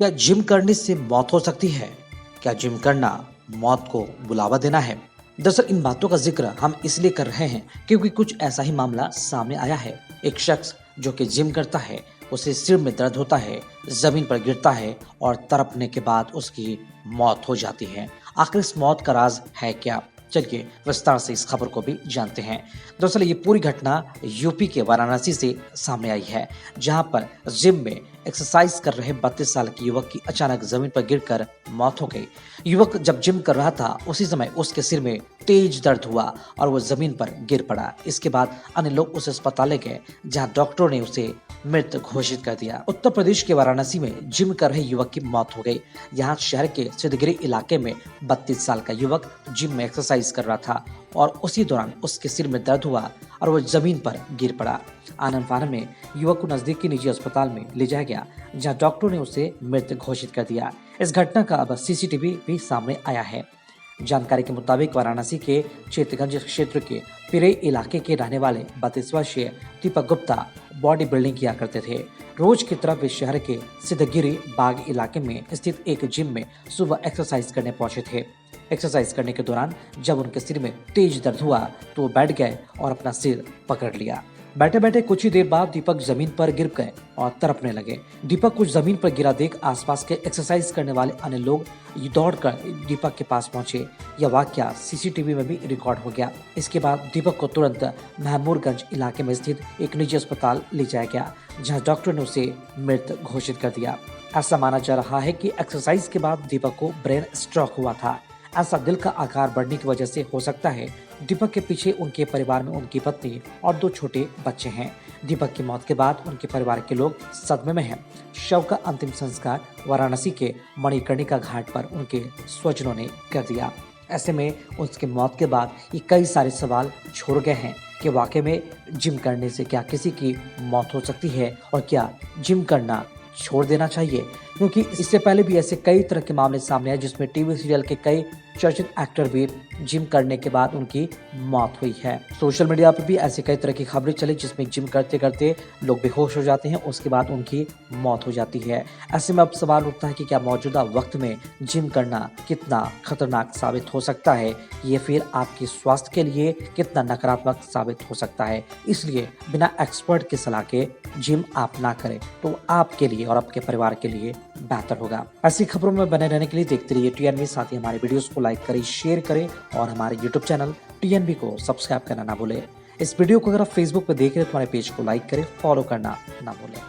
क्या जिम करने से मौत हो सकती है? क्या जिम करना मौत को बुलावा देना है? दरअसल इन बातों का जिक्र हम इसलिए कर रहे हैं क्योंकि कुछ ऐसा ही मामला सामने आया है। एक शख्स जो कि जिम करता है, उसे सिर में दर्द होता है, जमीन पर गिरता है और तड़पने के बाद उसकी मौत हो जाती है। आखिर इस मौत का राज है क्या? चलिए विस्तार से इस खबर को भी जानते हैं। दरअसल ये पूरी घटना यूपी के वाराणसी से सामने आई है, जहां पर जिम में एक्सरसाइज कर रहे 32 साल के युवक की अचानक जमीन पर गिरकर मौत हो गई। युवक जब जिम कर रहा था, उसी समय उसके सिर में तेज दर्द हुआ और वो जमीन पर गिर पड़ा। इसके बाद अन्य लोग उसे अस्पताल ले गए, जहां डॉक्टरों ने उसे मृत घोषित कर दिया। उत्तर प्रदेश के वाराणसी में जिम कर रहे युवक की मौत हो गई। यहाँ शहर के सिद्धगिरी इलाके में 32 साल का युवक जिम में एक्सरसाइज कर रहा था और उसी दौरान उसके सिर में दर्द हुआ और वो जमीन पर गिर पड़ा। आनन फानन में युवक को नजदीकी निजी अस्पताल में ले जाया गया, जहां डॉक्टरों ने उसे मृत घोषित कर दिया। इस घटना का अब सीसीटीवी भी सामने आया है। जानकारी के मुताबिक वाराणसी के चेतगंज क्षेत्र के पिरई इलाके के रहने वाले 32 वर्षीय दीपक गुप्ता बॉडी बिल्डिंग किया करते थे। रोज की तरफ वे शहर के सिद्धगिरी बाग इलाके में स्थित एक जिम में सुबह एक्सरसाइज करने पहुंचे थे। एक्सरसाइज करने के दौरान जब उनके सिर में तेज दर्द हुआ तो वो बैठ गए और अपना सिर पकड़ लिया। बैठे बैठे कुछ ही देर बाद दीपक जमीन पर गिर गए और तड़पने लगे। दीपक को जमीन पर गिरा देख आसपास के एक्सरसाइज करने वाले अन्य लोग दौड़कर दीपक के पास पहुंचे। यह वाकया सीसीटीवी में भी रिकॉर्ड हो गया। इसके बाद दीपक को तुरंत महमूरगंज इलाके में स्थित एक निजी अस्पताल ले जाया गया, जहां डॉक्टर ने उसे मृत घोषित कर दिया। ऐसा माना जा रहा है कि एक्सरसाइज के बाद दीपक को ब्रेन स्ट्रोक हुआ था। ऐसा दिल का आकार बढ़ने की वजह से हो सकता है। दीपक के पीछे उनके परिवार में उनकी पत्नी और 2 छोटे बच्चे हैं। दीपक की मौत के बाद उनके परिवार के लोग सदमे में हैं। शव का अंतिम संस्कार वाराणसी के मणिकर्णिका घाट पर उनके स्वजनों ने कर दिया। ऐसे में उसकी मौत के बाद ये कई सारे सवाल छोड़ गए हैं कि वाकई में जिम करने से क्या किसी की मौत हो सकती है और क्या जिम करना छोड़ देना चाहिए, क्योंकि इससे पहले भी ऐसे कई तरह के मामले सामने आए जिसमें टीवी सीरियल के कई चर्चित एक्टर भी जिम करने के बाद उनकी मौत हुई है। सोशल मीडिया पर भी ऐसे कई तरह की खबरें चली जिसमें जिम करते करते लोग बेहोश हो जाते हैं, उसके बाद उनकी मौत हो जाती है। ऐसे में अब सवाल उठता है कि क्या मौजूदा वक्त में जिम करना कितना खतरनाक साबित हो सकता है, ये फिर आपके स्वास्थ्य के लिए कितना नकारात्मक साबित हो सकता है। इसलिए बिना एक्सपर्ट की सलाह के जिम आप ना करें तो आपके लिए और आपके परिवार के लिए बेहतर होगा। ऐसी खबरों में बने रहने के लिए देखते रहिए टीएनबी। साथ ही हमारे वीडियोस को लाइक करें, शेयर करें और हमारे यूट्यूब चैनल टीएनबी को सब्सक्राइब करना ना भूलें। इस वीडियो को अगर आप फेसबुक पर देख रहे हैं तो हमारे पेज को लाइक करें, फॉलो करना ना भूलें।